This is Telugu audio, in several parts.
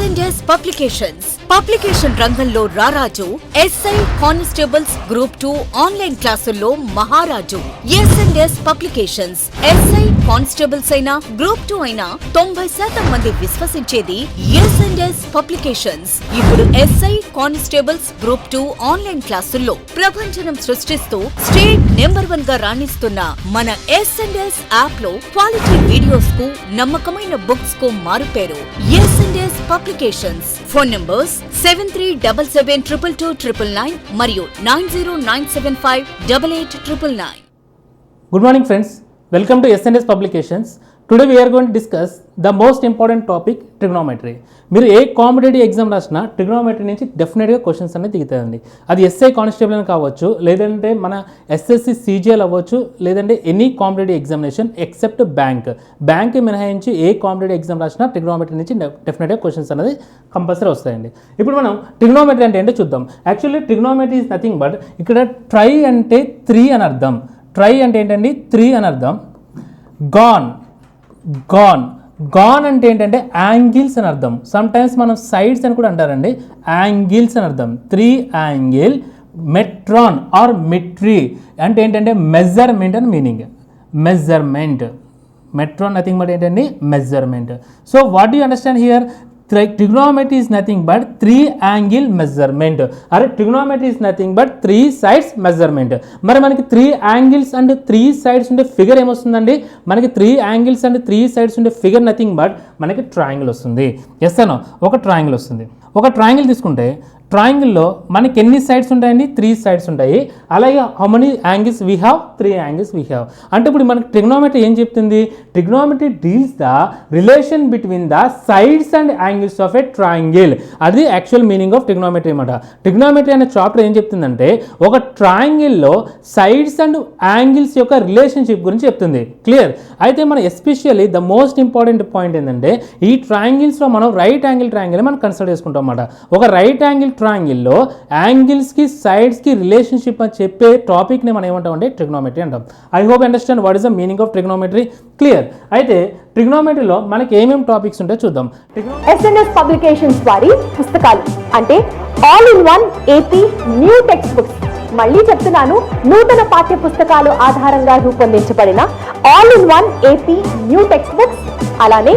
S&S పబ్లికేషన్స్ పబ్లికేషన్ రంగంలో రారాజు. ఎస్ఐ కానిస్టేబుల్స్ గ్రూప్ 2 ఆన్లైన్ క్లాసుల్లో మహారాజు. S&S పబ్లికేషన్స్ ఎస్ఐ కానిస్టేబుల్స్ అయినా గ్రూప్ 2 అయినా 90% మంది విశ్వసించేది S&S పబ్లికేషన్స్. ఇప్పుడు ఎస్ఐ కానిస్టేబుల్స్ గ్రూప్ 2 ఆన్లైన్ క్లాసుల్లో ప్రభంజనం సృష్టిస్తూ స్టేట్ నెంబర్ 1 గా రాణిస్తున్న మన S&S యాప్ లో క్వాలిటీ వీడియోస్ కు నమ్మకమైన బుక్స్ కు మారుపేరు S&S పబ్లికేషన్స్. ఫోన్ నంబర్స్ 73772229 మరియు 9097588999. Good morning friends, welcome to S&S Publications. Today we are going to discuss the most important topic, trigonometry. మీరు ఏ కాంపిటేటివ్ ఎగ్జామ్ రాసినా ట్రిగ్నోమెట్రీ నుంచి డెఫినెట్గా క్వశ్చన్స్ అనేది దిగుతాయండి. అది ఎస్ఐ కానిస్టేబుల్ అని కావచ్చు, లేదంటే మన ఎస్ఎస్సి సిజిఎల్ అవ్వచ్చు, లేదంటే any competitive examination except bank మినహాయించి ఏ కాంపిటేటివ్ ఎగ్జామ్ రాసినా ట్రిగ్నోమెట్రీ నుంచి డెఫినెట్గా క్వశ్చన్స్ అనేది కంపల్సరీ వస్తాయండి. ఇప్పుడు మనం ట్రిగ్నోమెట్రీ అంటే ఏంటో చూద్దాం. Actually trigonometry is nothing but ఇక్కడ ట్రై అంటే 3 అని అర్థం. ట్రై అంటే ఏంటండి 3 అని అర్థం. గాన్ అంటే ఏంటంటే యాంగిల్స్ అని అర్థం. సమ్ టైమ్స్ మనం సైడ్స్ అని కూడా అంటారండి. యాంగిల్స్ అని అర్థం. 3 యాంగిల్. మెట్రాన్ ఆర్ మెట్రీ అంటే ఏంటంటే మెజర్మెంట్ అని మీనింగ్. మెట్రాన్ నథింగ్ బట్ ఏంటండి measurement. So what do you understand here? Trigonometry is nothing but 3 angle measurement. అరే trigonometry is nothing but 3 sides measurement. మరి మనకి 3 angles and 3 sides ఉండే ఫిగర్ ఏమొస్తుందండి? మనకి 3 angles and 3 sides ఉండే ఫిగర్ నథింగ్ బట్ మనకి ట్రయాంగిల్ వస్తుంది. ఎస్ అను ఒక ట్రయాంగిల్ వస్తుంది. ఒక ట్రయాంగిల్ తీసుకుంటే ట్రయాంగిల్లో మనకి ఎన్ని సైడ్స్ ఉంటాయండి? 3 సైడ్స్ ఉంటాయి. అలాగే how many angles we have? 3 angles we have. అంటే ఇప్పుడు మనకి ట్రిగ్నోమెట్రీ ఏం చెప్తుంది? Trigonometry deals the relation between the sides and angles of a triangle. అది యాక్చువల్ మీనింగ్ ఆఫ్ ట్రిగ్నోమెట్రీ అనమాట. ట్రిగ్నోమెట్రీ అనే చాప్టర్ ఏం చెప్తుందంటే ఒక ట్రయాంగిల్లో సైడ్స్ అండ్ యాంగిల్స్ యొక్క రిలేషన్షిప్ గురించి చెప్తుంది. క్లియర్? అయితే మనం especially the most important point ఏంటంటే ఈ ట్రయాంగిల్స్లో మనం రైట్ యాంగిల్ ట్రయాంగిల్ మనం కన్సిడర్ చేసుకుంటాం అన్నమాట. ఒక రైట్ యాంగిల్ ట్రయాంగిల్లో యాంగిల్స్కి సైడ్స్కి రిలేషన్షిప్ అని చెప్పే టాపిక్ని మనం ఏమంటామంటే ట్రిగ్నోమెట్రీ అంటాం. I hope understand what is the meaning of trigonometry. Clear? అయితే ట్రిగ్నోమెట్రీలో మనకి ఏమేమి టాపిక్స్ ఉంటాయో చూద్దాం. S&S పబ్లికేషన్స్ వారి పుస్తకాలు అంటే all in one AP new text books. మళ్ళీ చెప్తున్నాను, నూతన పాఠ్య పుస్తకాలు ఆధారంగా రూపొందించబడిన all in one AP new text books, అలానే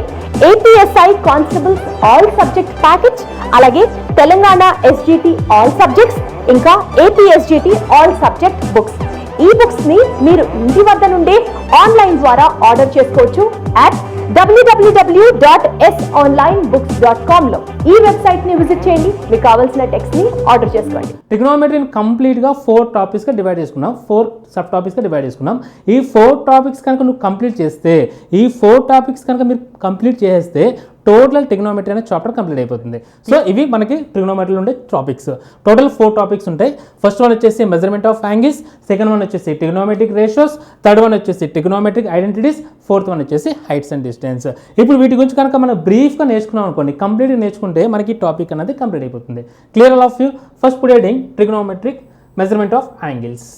APSI constables all subject package, అలాగే తెలంగాణ SGT ఆల్ సబ్జెక్ట్స్, ఇంకా APSGT ఆల్ సబ్జెక్ట్ బుక్స్. ఈ బుక్స్ ని మీరు ఇంటి వద్ద నుండే ఆన్లైన్ ద్వారా ఆర్డర్ చేసుకోవచ్చు అట్ www.sonlinebooks.com లో. ఈ వెబ్సైట్ ని విజిట్ చేయండి, మీకు కావాల్సిన టెక్స్ట్ ని ఆర్డర్ చేసుకోండి. ట్రిగ్నోమెట్రీని కంప్లీట్ గా 4 టాపిక్స్ గా డివైడ్ చేసుకున్నాం. 4 సబ్ టాపిక్స్ గా డివైడ్ చేసుకున్నాం. ఈ 4 టాపిక్స్ కనుక నువ్వు కంప్లీట్ చేస్తే, ఈ 4 టాపిక్స్ కనుక మీరు కంప్లీట్ చేస్తే టోటల్ ట్రిగ్నోమెట్రీ అనే చాప్టర్ కంప్లీట్ అయిపోతుంది. సో ఇవి మనకి ట్రిగ్నోమెట్రీలో ఉండే టాపిక్స్. టోటల్ 4 టాపిక్స్ ఉంటాయి. ఫస్ట్ వన్ వచ్చేసి measurement of angles, second one వచ్చేసి ట్రిగ్నోమెట్రిక్ రేషియోస్, థర్డ్ వన్ వచ్చేసి ట్రిగ్నోమెట్రిక్ ఐడెంటిటీస్, ఫోర్త్ వన్ వచ్చేసి హైట్స్ అండ్ డిస్టెన్స్. ఇప్పుడు వీటి గురించి కనుక మనం బ్రీఫ్గా నేర్చుకున్నాం అనుకోండి, కంప్లీట్గా నేర్చుకుంటే మనకి టాపిక్ అనేది కంప్లీట్ అయిపోతుంది. Clear all of you? First పుడేడింగ్ ట్రిగ్నోమెట్రిక్ మెజర్మెంట్ ఆఫ్ యాంగిల్స్.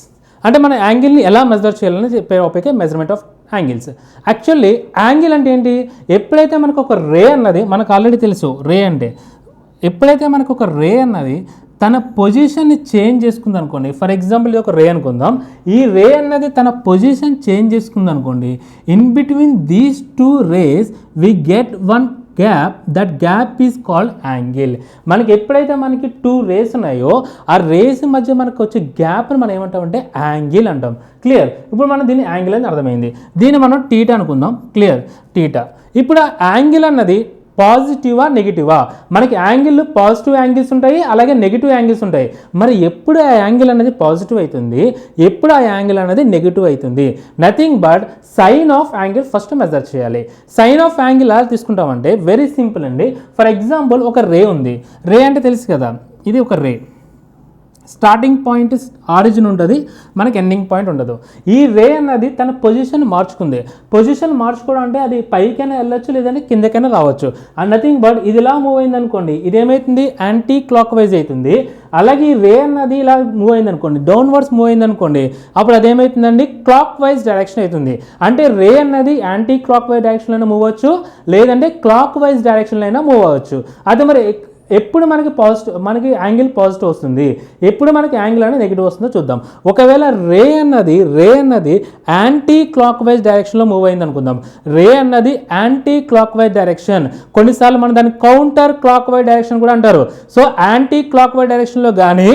అంటే మన యాంగిల్ని ఎలా మెజర్ చేయాలని చెప్పే టాపికే measurement of angles. Actually angle అంటే ఏంటి? ఎప్పుడైతే మనకు ఒక రే అన్నది, మనకు ఆల్రెడీ తెలుసు రే అంటే, ఎప్పుడైతే మనకు ఒక రే అన్నది తన పొజిషన్ని చేంజ్ చేసుకుంది అనుకోండి, ఫర్ ఎగ్జాంపుల్ ఇది ఒక రే అనుకుందాం, ఈ రే అన్నది తన పొజిషన్ చేంజ్ చేసుకుంది అనుకోండి, in between these 2 rays we get one gap. That gap is called angle. మనకి ఎప్పుడైతే మనకి 2 రేస్ ఉన్నాయో ఆ రేస్ మధ్య మనకు వచ్చే గ్యాప్ని మనం ఏమంటామంటే యాంగిల్ అంటాం. క్లియర్? ఇప్పుడు మనం దీన్ని యాంగిల్ అని అర్థమైంది. దీన్ని మనం టీటా అనుకుందాం. క్లియర్? టీటా. ఇప్పుడు ఆ యాంగిల్ అన్నది పాజిటివా నెగిటివా? మనకి యాంగిల్ పాజిటివ్ యాంగిల్స్ ఉంటాయి, అలాగే నెగిటివ్ యాంగిల్స్ ఉంటాయి. మరి ఎప్పుడు ఆ యాంగిల్ అనేది పాజిటివ్ అవుతుంది, ఎప్పుడు ఆ యాంగిల్ అనేది నెగిటివ్ అవుతుంది? Nothing but sign of angle first measure చేయాలి. సైన్ ఆఫ్ యాంగిల్ ఎలా తీసుకుంటామంటే వెరీ సింపుల్ అండి. ఫర్ ఎగ్జాంపుల్ ఒక రే ఉంది. రే అంటే తెలుసు కదా, ఇది ఒక రే. స్టార్టింగ్ పాయింట్ ఆరిజిన్ ఉంటుంది, మనకి ఎండింగ్ పాయింట్ ఉండదు. ఈ రే అన్నది తన పొజిషన్ మార్చుకుంది. పొజిషన్ మార్చుకోవడం అంటే అది పైకైనా వెళ్ళొచ్చు, లేదంటే కిందకైనా రావచ్చు. అండ్ నథింగ్ బట్ ఇది ఇలా మూవ్ అయింది అనుకోండి, ఇదేమవుతుంది యాంటీ క్లాక్ వైజ్ అవుతుంది. అలాగే ఈ రే అన్నది ఇలా మూవ్ అయింది అనుకోండి, డౌన్వర్డ్స్ మూవ్ అయింది అనుకోండి, అప్పుడు అదేమవుతుందండి క్లాక్ వైజ్ డైరెక్షన్ అవుతుంది. అంటే రే అన్నది యాంటీ క్లాక్ వైజ్ డైరెక్షన్లో అయినా మూవ్ అవ్వచ్చు, లేదంటే క్లాక్ వైజ్ డైరెక్షన్లో అయినా మూవ్ అవ్వచ్చు. అదే మరి ఎప్పుడు మనకి పాజిటివ్, మనకి యాంగిల్ పాజిటివ్ వస్తుంది, ఎప్పుడు మనకి యాంగిల్ అనేది నెగిటివ్ వస్తుందో చూద్దాం. ఒకవేళ రే అన్నది యాంటీ క్లాక్ వైజ్ డైరెక్షన్లో మూవ్ అయింది అనుకుందాం. రే అన్నది యాంటీ క్లాక్ వైజ్ డైరెక్షన్, కొన్నిసార్లు మనం దాన్ని కౌంటర్ క్లాక్ వైజ్ డైరెక్షన్ కూడా అంటారు. సో యాంటీ క్లాక్ వైజ్ డైరెక్షన్లో కానీ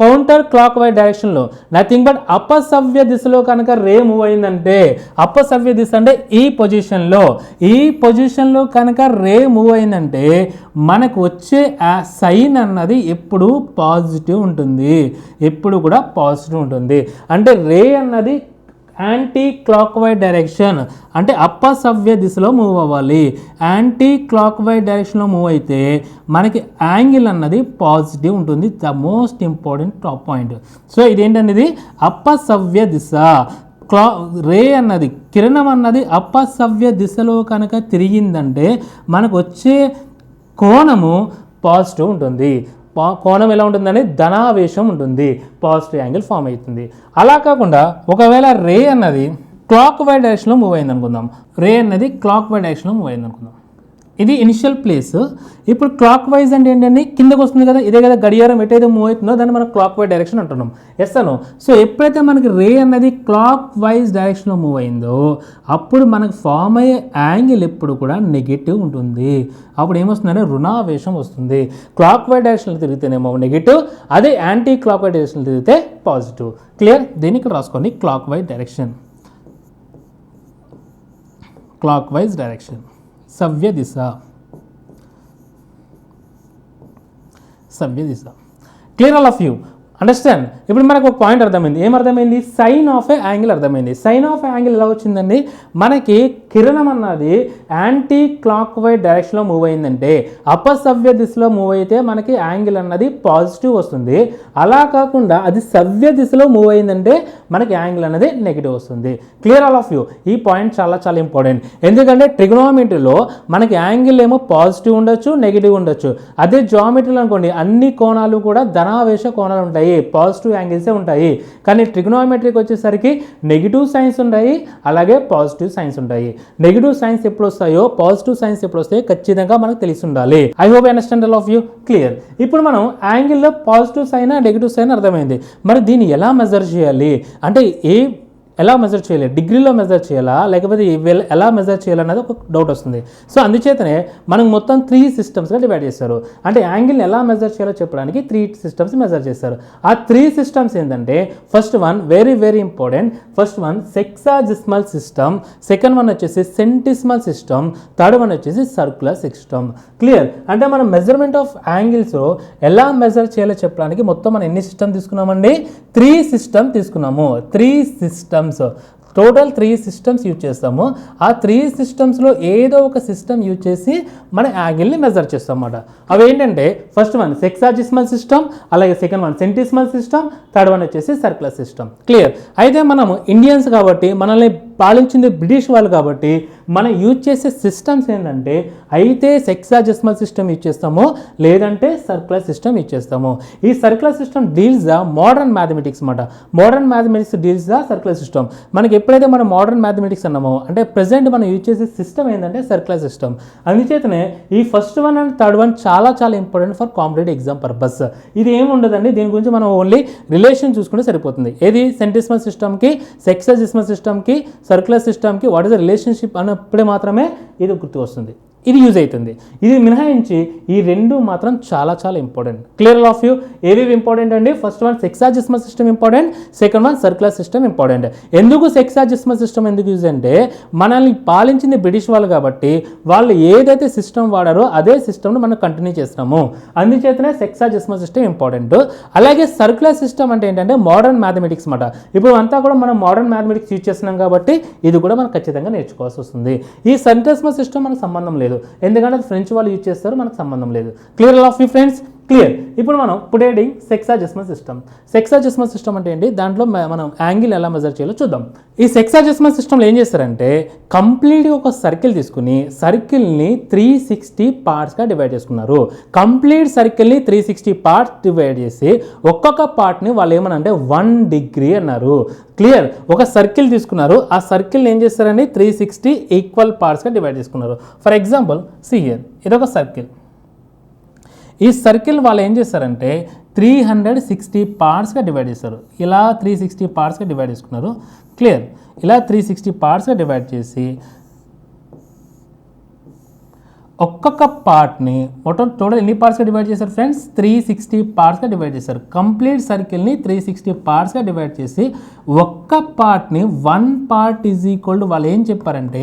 కౌంటర్ క్లాక్ వైజ్ డైరెక్షన్లో, నథింగ్ బట్ అపసవ్య దిశలో కనుక రే మూవ్ అయిందంటే, అపసవ్య దిశ అంటే ఈ పొజిషన్లో కనుక రే మూవ్ అయిందంటే మనకు వచ్చే సైన్ అన్నది ఎప్పుడు పాజిటివ్ ఉంటుంది, ఎప్పుడు కూడా పాజిటివ్ ఉంటుంది. అంటే రే అన్నది యాంటీ క్లాక్ వైజ్ డైరెక్షన్ అంటే అపసవ్య దిశలో మూవ్ అవ్వాలి. యాంటీ క్లాక్ వైజ్ డైరెక్షన్లో మూవ్ అయితే మనకి యాంగిల్ అన్నది పాజిటివ్ ఉంటుంది. The most important top point. So ఇదేంటనేది అపసవ్య దిశ. రే అన్నది, కిరణం అన్నది అపసవ్య దిశలో కనుక తిరిగిందంటే మనకు వచ్చే కోణము పాజిటివ్ ఉంటుంది. కోణం ఎలా ఉంటుందని ధనావేశం ఉంటుంది, పాజిటివ్ యాంగిల్ ఫామ్ అవుతుంది. అలా కాకుండా ఒకవేళ రే అన్నది క్లాక్ వైజ్ డైరెక్షన్లో మూవ్ అయింది అనుకుందాం, ఇది ఇనిషియల్ ప్లేస్. ఇప్పుడు క్లాక్ వైజ్ అంటే ఏంటంటే కిందకు వస్తుంది కదా, ఇదే కదా గడియారం ఎటైతే మూవ్ అవుతుందో దాన్ని మనం క్లాక్ వైజ్ డైరెక్షన్ అంటున్నాం. ఎస్ అను. సో ఎప్పుడైతే మనకి రే అన్నది క్లాక్ వైజ్ డైరెక్షన్లో మూవ్ అయిందో అప్పుడు మనకు ఫామ్ అయ్యే యాంగిల్ ఎప్పుడు కూడా నెగిటివ్ ఉంటుంది. అప్పుడు ఏమొస్తుందంటే రుణావేశం వస్తుంది. క్లాక్ వైజ్ డైరెక్షన్లో తిరిగితేనేమో నెగిటివ్, అదే యాంటీ క్లాక్ వైజ్ డైరెక్షన్లో తిరిగితే పాజిటివ్. క్లియర్? దీన్ని ఇక్కడ రాసుకోండి, clockwise direction, clockwise direction, సవ్య దిశ. Clear all of you? Understand? ఇప్పుడు మనకు ఒక పాయింట్ అర్థమైంది. ఏమర్థమైంది? సైన్ ఆఫ్ ఏ యాంగిల్ అర్థమైంది. సైన్ ఆఫ్ ఏ యాంగిల్ ఎలా వచ్చిందండి? మనకి కిరణం అన్నది యాంటీ క్లాక్ వైజ్ డైరెక్షన్లో మూవ్ అయిందంటే, అపసవ్య దిశలో మూవ్ అయితే మనకి యాంగిల్ అన్నది పాజిటివ్ వస్తుంది. అలా కాకుండా అది సవ్య దిశలో మూవ్ అయిందంటే మనకి యాంగిల్ అనేది నెగిటివ్ వస్తుంది. Clear all of you? ఈ పాయింట్ చాలా చాలా ఇంపార్టెంట్. ఎందుకంటే ట్రిగ్నోమెట్రీలో మనకి యాంగిల్ ఏమో పాజిటివ్ ఉండొచ్చు, నెగిటివ్ ఉండొచ్చు. అదే జియోమెట్రీలో అనుకోండి అన్ని కోణాలు కూడా ధనావేశ కోణాలు ఉంటాయి, పాజిటివ్ యాంగిల్సే ఉంటాయి. కానీ ట్రిగ్నోమెట్రీకి వచ్చేసరికి నెగిటివ్ సైన్స్ ఉంటాయి, అలాగే పాజిటివ్ సైన్స్ ఉంటాయి. నెగిటివ్ సైన్స్ ఎప్పుడు వస్తాయో, పాజిటివ్ సైన్స్ ఎప్పుడు వస్తాయో ఖచ్చితంగా మనకు తెలిసి ఉండాలి. I hope understand all of you. Clear? ఇప్పుడు మనం యాంగిల్లో పాజిటివ్ సైన్, నెగిటివ్ సైన్ అర్థమైంది. మరి దీన్ని ఎలా మెజర్ చేయాలి అంటే ఎలా మెజర్ చేయాలి? డిగ్రీలో మెజర్ చేయాలా, లేకపోతే ఎలా మెజర్ చేయాలన్నది ఒక డౌట్ వస్తుంది. సో అందుచేతనే మనకు మొత్తం 3 సిస్టమ్స్గా డివైడ్ చేస్తారు. అంటే యాంగిల్ని ఎలా మెజర్ చేయాలో చెప్పడానికి 3 సిస్టమ్స్ మెజర్ చేస్తారు. ఆ 3 సిస్టమ్స్ ఏంటంటే, first one very very important, first one sexagesimal system, second one వచ్చేసి సెంటిసిమల్ సిస్టమ్, థర్డ్ వన్ వచ్చేసి సర్క్యులర్ సిస్టమ్. క్లియర్? అంటే మనం మెజర్మెంట్ ఆఫ్ యాంగిల్స్ ఎలా మెజర్ చేయాలో చెప్పడానికి మొత్తం మనం ఎన్ని సిస్టమ్ తీసుకున్నామండి? 3 సిస్టమ్ తీసుకున్నాము. 3 సిస్టమ్స్, టోటల్ 3 సిస్టమ్స్ యూజ్ చేస్తాము. ఆ 3 సిస్టమ్స్లో ఏదో ఒక సిస్టమ్ యూజ్ చేసి మన యాంగిల్ని మెజర్ చేస్తాం అన్నమాట. అవి ఏంటంటే, ఫస్ట్ వన్ సెక్సాజిస్మల్ సిస్టమ్, అలాగే second one centesimal system, third one వచ్చేసి సర్క్యులర్ సిస్టమ్. క్లియర్? అయితే మనము ఇండియన్స్ కాబట్టి, మనల్ని పాలించింది బ్రిటిష్ వాళ్ళు కాబట్టి మనం యూజ్ చేసే సిస్టమ్స్ ఏంటంటే, అయితే సెక్సాజిస్మల్ సిస్టమ్ యూజ్ చేస్తాము, లేదంటే సర్క్యులర్ సిస్టమ్ యూజ్ చేస్తాము. ఈ circular system deals the modern mathematics అన్నమాట. Modern mathematics deals the circular system. మనకి ఎప్పుడైతే మనం మోడర్న్ మ్యాథమెటిక్స్ అన్నామో అంటే ప్రెసెంట్ మనం యూజ్ చేసే సిస్టమ్ ఏంటంటే సర్క్యులర్ సిస్టమ్. అందుచేతనే ఈ first one and third one చాలా చాలా important for competitive exam purpose. ఇది ఏమి ఉండదండి, దీని గురించి మనం ఓన్లీ రిలేషన్ చూసుకుంటే సరిపోతుంది. ఏది సెంటిసిమల్ సిస్టమ్కి, సెక్సాజిస్మల్ సిస్టమ్కి, సర్క్యులర్ సిస్టమ్కి వాట్ ఇస్ ద రిలేషన్షిప్ అన్నప్పుడే మాత్రమే ఇది గుర్తు వస్తుంది, ఇది యూజ్ అవుతుంది. ఇది మినహాయించి ఈ రెండు మాత్రం చాలా చాలా ఇంపార్టెంట్. Clear of you? ఏవి ఇంపార్టెంట్ అండి? First one sexagesimal system important, second one circular system important. ఎందుకు సెక్సాజిస్మల్ సిస్టమ్ ఎందుకు యూజ్ అంటే, మనల్ని పాలించింది బ్రిటిష్ వాళ్ళు కాబట్టి వాళ్ళు ఏదైతే సిస్టమ్ వాడారో అదే సిస్టమ్ను మనం కంటిన్యూ చేస్తున్నాము. అందుచేతనే సెక్సాజిస్మల్ సిస్టమ్ ఇంపార్టెంట్. అలాగే సర్క్యులర్ సిస్టమ్ అంటే ఏంటంటే మోడర్న్ మ్యాథమెటిక్స్ మాట. ఇప్పుడు అంతా కూడా మనం మోడర్న్ మ్యాథమెటిక్స్ యూజ్ చేస్తున్నాం కాబట్టి ఇది కూడా మనం ఖచ్చితంగా నేర్చుకోవాల్సి వస్తుంది. ఈ సెంటిసిమల్ సిస్టమ్ మనకు సంబంధం లేదు, ఎందుకంటే అది ఫ్రెంచ్ వాళ్ళు యూజ్ చేస్తారు, మనకు సంబంధం లేదు. Clear of you friends? Clear. ఇప్పుడు మనం పుడేడింగ్ sexagesimal system. Sexagesimal system అంటే ఏంటి, దాంట్లో మనం యాంగిల్ ఎలా మెజర్ చేయాలో చూద్దాం. ఈ సెక్స్ అడ్జస్ట్మెంట్ సిస్టంలో ఏం చేస్తారంటే కంప్లీట్గా ఒక సర్కిల్ తీసుకుని సర్కిల్ని 360 పార్ట్స్గా డివైడ్ చేసుకున్నారు. కంప్లీట్ సర్కిల్ని 360 పార్ట్స్ డివైడ్ చేసి ఒక్కొక్క పార్ట్ని వాళ్ళు ఏమనంటే 1 డిగ్రీ అన్నారు. క్లియర్. ఒక సర్కిల్ తీసుకున్నారు, ఆ సర్కిల్ని ఏం చేస్తారని 360 ఈక్వల్ పార్ట్స్గా డివైడ్ చేసుకున్నారు. ఫర్ ఎగ్జాంపుల్ సియర్ ఇదొక సర్కిల్. ఈ సర్కిల్ వాళ్ళు ఏం చేస్తారంటే 360 పార్ట్స్గా డివైడ్ చేస్తారు. ఇలా 360 పార్ట్స్గా డివైడ్ చేసుకున్నారు. క్లియర్. ఇలా 360 పార్ట్స్గా డివైడ్ చేసి ఒక్కొక్క పార్ట్ని టోటల్ ఎన్ని పార్ట్స్గా డివైడ్ చేశారు ఫ్రెండ్స్, 360 పార్ట్స్గా డివైడ్ చేశారు. కంప్లీట్ సర్కిల్ని 360 పార్ట్స్గా డివైడ్ చేసి ఒక్క పార్ట్ని 1 పార్ట్ ఈజ్ ఈక్వల్ టు వాళ్ళు ఏం చెప్పారంటే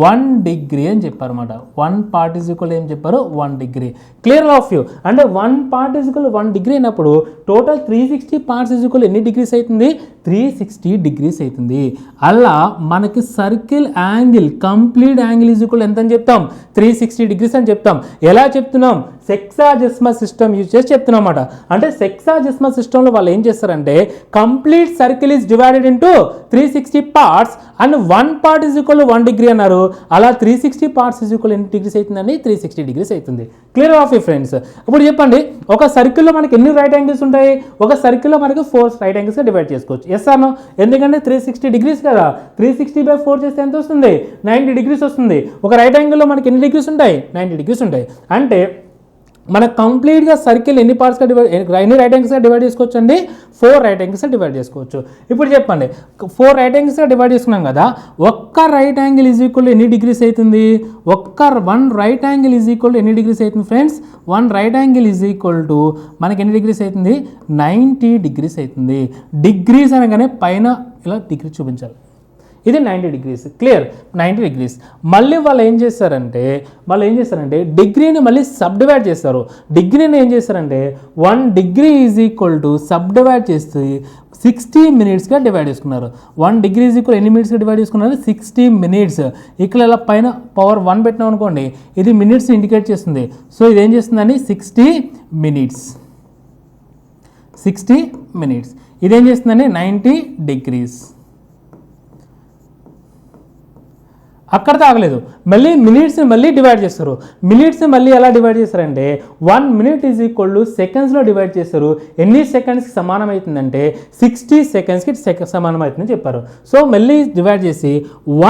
1 డిగ్రీ అని చెప్పారు అనమాట. 1 పార్ట్ ఈజ్ ఈక్వల్ ఏం చెప్పారు, 1 డిగ్రీ. Clear of you. అంటే 1 పార్ట్ ఈజ్ ఈక్వల్ 1 డిగ్రీ అయినప్పుడు టోటల్ 360 పార్ట్స్ ఈజ్ ఈక్వల్ ఎన్ని డిగ్రీస్ అవుతుంది, 360 డిగ్రీస్ అవుతుంది. అలా మనకి circle angle complete angle is equal ఎంత అని చెప్తాం, 360 డిగ్రీస్ అని చెప్తాం. ఎలా చెప్తున్నాం, సెక్సాజెస్మల్ సిస్టమ్ యూజ్ చేసి చెప్తున్నాం అన్నమాట. అంటే సెక్సాజెస్మల్ సిస్టంలో వాళ్ళు ఏం చేస్తారంటే complete circle is divided into 360 parts and 1 part is equal 1 degree అన్నారు. అలా 360 పార్ట్స్ ఈజ్ ఈక్వల్ ఎన్ని డిగ్రీస్ అవుతుందండి, 360 డిగ్రీస్ అవుతుంది. Clear of you friends. ఇప్పుడు చెప్పండి, ఒక సర్కిల్లో మనకి ఎన్ని రైట్ యాంగిల్స్ ఉంటాయి, ఒక సర్కిల్లో మనకి 4 రైట్ యాంగిల్స్గా డివైడ్ చేసుకోవచ్చు. ఎస్ ఆర్ నో, ఎందుకంటే 360 డిగ్రీస్ కదా, 360/4 చేస్తే ఎంత వస్తుంది, 90 డిగ్రీస్ వస్తుంది. ఒక రైట్ యాంగిల్లో మనకి ఎన్ని డిగ్రీస్ ఉంటాయి, 90 డిగ్రీస్ ఉంటాయి. అంటే మనకు కంప్లీట్గా సర్కిల్ ఎన్ని పార్ట్స్గా ఎన్ని రైట్ యాంగిల్స్గా డివైడ్ చేసుకోవచ్చు అండి, 4 రైట్ యాంగిల్స్గా డివైడ్ చేసుకోవచ్చు. ఇప్పుడు చెప్పండి, 4 రైట్ యాంగిల్స్గా డివైడ్ చేసుకున్నాం కదా, ఒక్క రైట్ యాంగిల్ ఈజ్ ఈక్వల్ ఎన్ని డిగ్రీస్ అవుతుంది, 1 రైట్ యాంగిల్ ఈజ్ ఈక్వల్ ఎన్ని డిగ్రీస్ అవుతుంది friends, 1 right angle is equal to మనకి ఎన్ని డిగ్రీస్ అవుతుంది, 90 డిగ్రీస్ అవుతుంది. డిగ్రీస్ అనగానే పైన ఇలా డిగ్రీ చూపించాలి. ఇది 90 డిగ్రీస్. క్లియర్. 90 డిగ్రీస్. మళ్ళీ వాళ్ళు ఏం చేస్తారంటే డిగ్రీని మళ్ళీ సబ్ డివైడ్ చేస్తారు. డిగ్రీని ఏం చేస్తారంటే 1 degree is equal to sub divide చేస్తే 60 మినిట్స్గా డివైడ్ చేసుకున్నారు. 1 డిగ్రీ ఈజ్ ఈక్వల్ ఎన్ని మినిట్స్గా డివైడ్ చేసుకున్నారు, 60 మినిట్స్. ఇక్కడ ఇలా పైన పవర్ 1 పెట్టినాం అనుకోండి, ఇది మినిట్స్ ఇండికేట్ చేస్తుంది. సో ఇది ఏం చేస్తుందని 60 మినిట్స్. 60 మినిట్స్. ఇదేం చేస్తుందని 90 డిగ్రీస్. అక్కడ తాగలేదు, మళ్ళీ మినిట్స్ని మళ్ళీ డివైడ్ చేస్తారు. మినిట్స్ని మళ్ళీ ఎలా డివైడ్ చేస్తారంటే 1 మినిట్ ఈజ్ ఈక్వల్ టు సెకండ్స్లో డివైడ్ చేస్తారు. ఎన్ని సెకండ్స్కి సమానం అవుతుందంటే 60 సెకండ్స్కి సమానం అవుతుందని చెప్పారు. సో మళ్ళీ డివైడ్ చేసి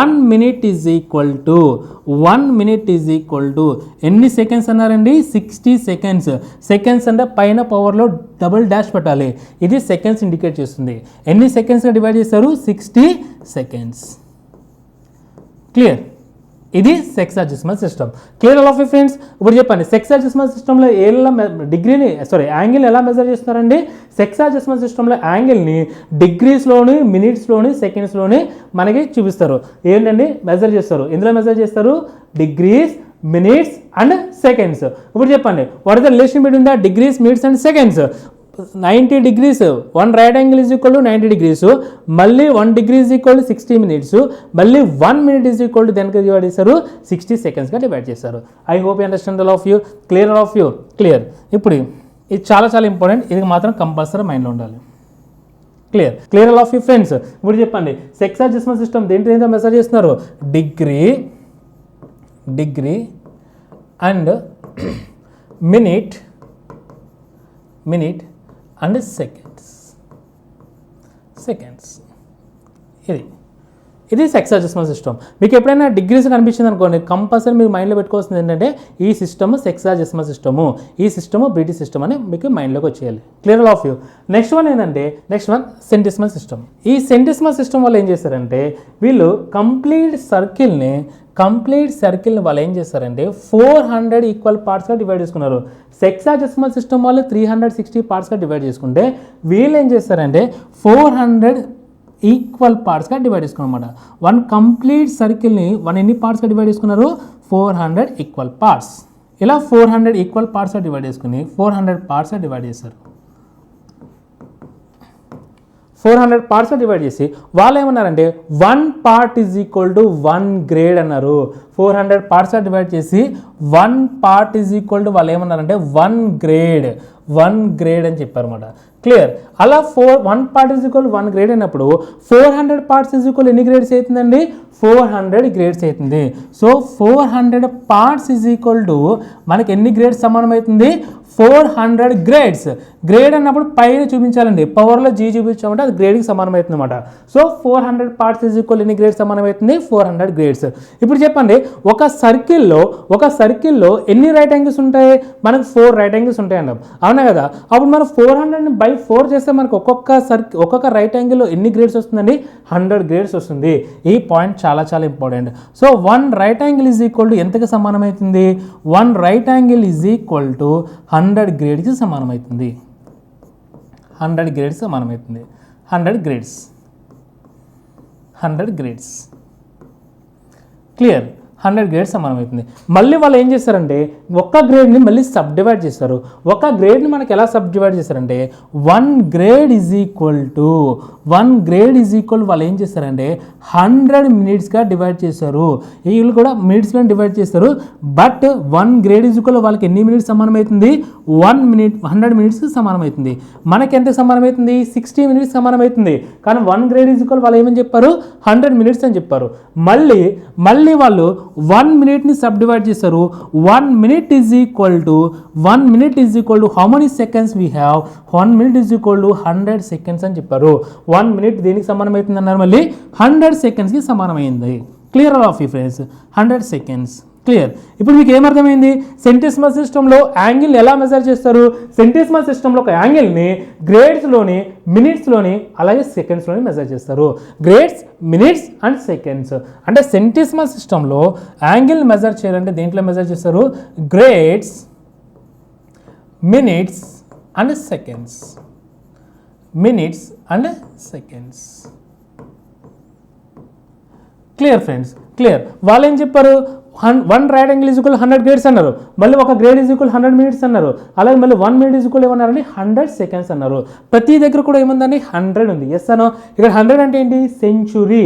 1 మినిట్ ఈజ్ ఈక్వల్ టు ఎన్ని సెకండ్స్ అన్నారండి, 60 సెకండ్స్. సెకండ్స్ అంటే పైన పవర్లో డబుల్ డాష్ పెట్టాలి. ఇది సెకండ్స్ ఇండికేట్ చేస్తుంది. ఎన్ని సెకండ్స్గా డివైడ్ చేస్తారు, 60 సెకండ్స్. క్లియర్. ఇది sex adjustment system. Clear all of you friends. ఇప్పుడు చెప్పండి, సెక్స్ అడ్జస్ట్మెంట్ సిస్టంలో యాంగిల్ ఎలా మెజర్ చేస్తున్నారండి, సెక్స్ అడ్జస్ట్మెంట్ సిస్టంలో యాంగిల్ని డిగ్రీస్లోని, మినిట్స్లోని, సెకండ్స్లోని మనకి చూపిస్తారు. ఏంటండి మెజర్ చేస్తారు, ఎందులో మెజర్ చేస్తారు, డిగ్రీస్, మినిట్స్ అండ్ సెకండ్స్. ఇప్పుడు చెప్పండి, what is the relation between the degrees, minutes and seconds. 90 degrees, 1 right angle is equal to 90 degrees, మళ్ళీ 1 degree is equal to 60 minutes, మళ్ళీ 1 మినిట్ ఈజ్ ఈక్వల్ టు దానికి డివైడ్ చేస్తారు 60 సెకండ్స్గా డివైడ్ చేస్తారు. I hope you understand all of you. Clear all of you. Clear. ఇప్పుడు ఇది చాలా చాలా ఇంపార్టెంట్, ఇది మాత్రం కంపల్సరీ మైండ్లో ఉండాలి. Clear all of you friends. ఇప్పుడు చెప్పండి, సెక్స్ అడ్జస్ట్మెంట్ సిస్టమ్ దేంట్లో మెజర్ చేస్తున్నారు, degree and minute and seconds. ఇది సెక్స్ అడ్జస్ట్మెంట్ సిస్టమ్. మీకు ఎప్పుడైనా డిగ్రీస్ కనిపించింది అనుకోండి, కంపల్సరీ మీరు మైండ్లో పెట్టుకోవాల్సింది ఏంటంటే ఈ సిస్టమ్ సెక్స్ అడ్జస్ట్మెంట్ సిస్టము, ఈ సిస్టమ్ బ్రిటిష్ సిస్టమ్ అని మీకు మైండ్లోకి వచ్చేయాలి. Clear of you. Next one centesimal system. ఈ సెంటిసిమల్ సిస్టమ్ వాళ్ళు ఏం చేస్తారంటే వీళ్ళు కంప్లీట్ సర్కిల్ని వాళ్ళు ఏం చేస్తారంటే 400 ఈక్వల్ పార్ట్స్గా డివైడ్ చేసుకున్నారు. సెక్స్ అడ్జస్ట్మెంట్ సిస్టమ్ వాళ్ళు 360 పార్ట్స్గా డివైడ్ చేసుకుంటే వీళ్ళు ఏం చేస్తారంటే 400 ఈక్వల్ పార్ట్స్గా డివైడ్ చేసుకున్నాం అన్నమాట. 1 కంప్లీట్ సర్కిల్ని 1 ఎన్ని పార్ట్స్గా డివైడ్ చేసుకున్నారు, 400 ఈక్వల్ పార్ట్స్. ఇలా 400 ఈక్వల్ పార్ట్స్గా డివైడ్ చేసుకుని 400 పార్ట్స్గా డివైడ్ చేస్తారు. 400 పార్ట్స్గా డివైడ్ చేసి వాళ్ళు ఏమన్నారంటే 1 part is equal to 1 grade అన్నారు. 400 పార్ట్స్గా డివైడ్ చేసి 1 పార్ట్ ఈజ్ ఈక్వల్ టు వాళ్ళు ఏమన్నారంటే 1 గ్రేడ్ అని చెప్పారు అన్నమాట. క్లియర్? అలా 1 పార్ట్ ఈజ్ ఈక్వల్ 1 గ్రేడ్ అయినప్పుడు 400 పార్ట్స్ ఈజ్ ఈక్వల్ ఎన్ని గ్రేడ్స్ అవుతుందండి? 400 గ్రేడ్స్ అవుతుంది. So 400 parts is equal to మనకి ఎన్ని గ్రేడ్స్ సమానం అవుతుంది? 400 గ్రేడ్స్. గ్రేడ్ అన్నప్పుడు పైన చూపించాలండి, పవర్లో జీ చూపించామంటే అది గ్రేడ్కి సమానం అవుతుంది అనమాట. సో 400 పార్ట్స్ ఈజ్ ఈక్వల్ ఎన్ని గ్రేడ్స్ సమానం అవుతుంది? 400 గ్రేడ్స్. ఇప్పుడు చెప్పండి, ఒక సర్కిల్లో ఎన్ని రైట్ యాంగిల్స్ ఉంటాయి? మనకు 4 రైట్ యాంగిల్స్ ఉంటాయి అన్నాం, అవునా కదా? అప్పుడు మనం 400ని బై 4 చేస్తే మనకు ఒక్కొక్క రైట్ యాంగిల్లో ఎన్ని గ్రేడ్స్ వస్తుందండి? 100 గ్రేడ్స్ వస్తుంది. ఈ పాయింట్ చాలా చాలా important. So 1 right angle is equal to ఎంతకి సమానం అవుతుంది? 1 right angle is equal to 100 గ్రేడ్కి సమానం అవుతుంది. 100 గ్రేడ్స్ సమానం అవుతుంది. 100 గ్రేడ్స్. క్లియర్? 100 గ్రేడ్స్ సమానం అవుతుంది. మళ్ళీ వాళ్ళు ఏం చేస్తారంటే ఒక్క గ్రేడ్ని మళ్ళీ సబ్ డివైడ్ చేస్తారు. ఒక గ్రేడ్ని మనకి ఎలా సబ్ డివైడ్ చేస్తారంటే 1 గ్రేడ్ ఈజ్ ఈక్వల్ టు వాళ్ళు ఏం చేస్తారంటే 100 మినిట్స్గా డివైడ్ చేస్తారు. వీళ్ళు కూడా మినిట్స్లో డివైడ్ చేస్తారు. బట్ 1 గ్రేడ్ ఈజ్ ఈక్వల్ వాళ్ళకి ఎన్ని మినిట్స్ సమానం అవుతుంది? 1 మినిట్ 100 మినిట్స్కి సమానం అవుతుంది. మనకి ఎంత సమానం అవుతుంది? 60 మినిట్స్ సమానం అవుతుంది. కానీ 1 గ్రేడ్ ఈజ్ ఈక్వల్ వాళ్ళు ఏమని చెప్పారు? 100 మినిట్స్ అని చెప్పారు. మళ్ళీ వాళ్ళు 1 మినిట్ని సబ్ డివైడ్ చేస్తారు. 1 minute is equal to how many seconds we have? 1 minute is equal to 100 seconds అని చెప్పారు. 1 మినిట్ దేనికి సమానం అవుతుంది అన్నారు? మళ్ళీ 100 సెకండ్స్కి సమానమైంది. Clear of you friends? 100 seconds. Clear? ఇప్పుడు మీకు ఏమర్థమైంది? సెంటిసిమల్ సిస్టంలో యాంగిల్ ఎలా మెజర్ చేస్తారు? సెంటిసిమల్ సిస్టంలో ఒక యాంగిల్ని గ్రేడ్స్లోని, మినిట్స్లోని, అలాగే సెకండ్స్లోని మెజర్ చేస్తారు. Grades, minutes and seconds. అంటే సెంటిసిమల్ సిస్టంలో యాంగిల్ మెజర్ చేయాలంటే దేంట్లో మెజర్ చేస్తారు? Grades, minutes and seconds. Clear friends? Clear? వాళ్ళు ఏం చెప్పారు? 1 right angle is equal 100 grades అన్నారు. మళ్ళీ ఒక గ్రేడ్ ఈజ్ ఈక్వల్ 100 మినిట్స్ అన్నారు. అలాగే మళ్ళీ 1 మినిట్ ఈజ్ ఈక్వల్ ఏమన్నారండి? 100 సెకండ్స్ అన్నారు. ప్రతి దగ్గర కూడా ఏముందండి? 100 ఉంది. ఎస్ అను. ఇక్కడ 100 అంటే ఏంటి? సెంచురీ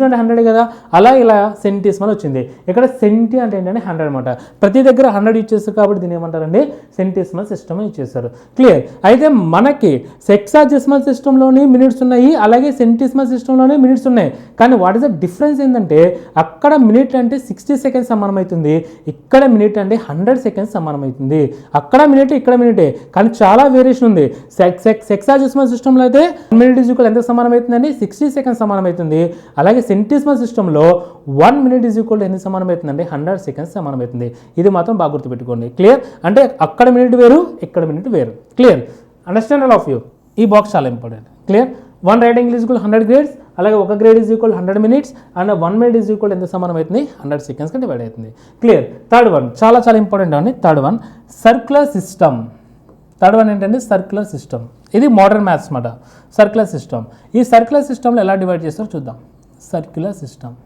అంటే 100 కదా. అలా ఇలా సెంటిసిమల్ వచ్చింది. ఇక్కడ సెంటి అంటే ఏంటంటే 100 అనమాట. ప్రతి దగ్గర 100 ఇచ్చేస్తారు కాబట్టి దీన్ని ఏమంటారండి? సెంటిసిమల్ సిస్టమ్ ఇచ్చేస్తారు. క్లియర్? అయితే మనకి సెక్సాడెసిమల్ సిస్టంలోని మినిట్స్ ఉన్నాయి, అలాగే సెంటిసిమల్ సిస్టంలోనే మినిట్స్ ఉన్నాయి. కానీ వాట్ ఇస్ ద డిఫరెన్స్ ఏంటంటే అక్కడ మినిట్ అంటే 60 సెకండ్స్ సమానం అవుతుంది, ఇక్కడ మినిట్ అంటే 100 సెకండ్స్ సమానం అవుతుంది. అక్కడ మినిట్, ఇక్కడ మినిటే, కానీ చాలా వేరియేషన్ ఉంది. సెక్సాడెసిమల్ సిస్టంలో అయితే 1 మినిట్ ఈజ్ ఈక్వల్ ఎంత సమానం అవుతుందండి? 60 సెకండ్స్ సమానం అవుతుంది. అలాగే సెంటిసిమల్ సిస్టంలో 1 మినిట్ ఈజ్ ఈక్వల్ ఎన్ని సమానం అవుతుందండి? 100 సెకండ్స్ సమానం అవుతుంది. ఇది మాత్రం బాగా గుర్తుపెట్టుకోండి. క్లియర్? అంటే అక్కడ మినిట్ వేరు, ఇక్కడ మినిట్ వేరు. Clear? Understand all of you? ఈ బాక్స్ చాలా important. Clear? 1 right angle is equal 100 grades, అలాగే ఒక grade is equal 100 minutes and 1 minute is equal ఎంత సమానం అవుతుంది? 100 సెకండ్స్గా డివైడ్ అవుతుంది. క్లియర్? థర్డ్ వన్ చాలా చాలా ఇంపార్టెంట్ అండి. Third one circular system. Third one ఏంటంటే సర్క్యులర్ సిస్టమ్. ఇది మోడర్న్ మ్యాథ్స్ మాట. Circular system. ఈ సర్క్యులర్ సిస్టంలో ఎలా డివైడ్ చేస్తారో చూద్దాం. Circular system.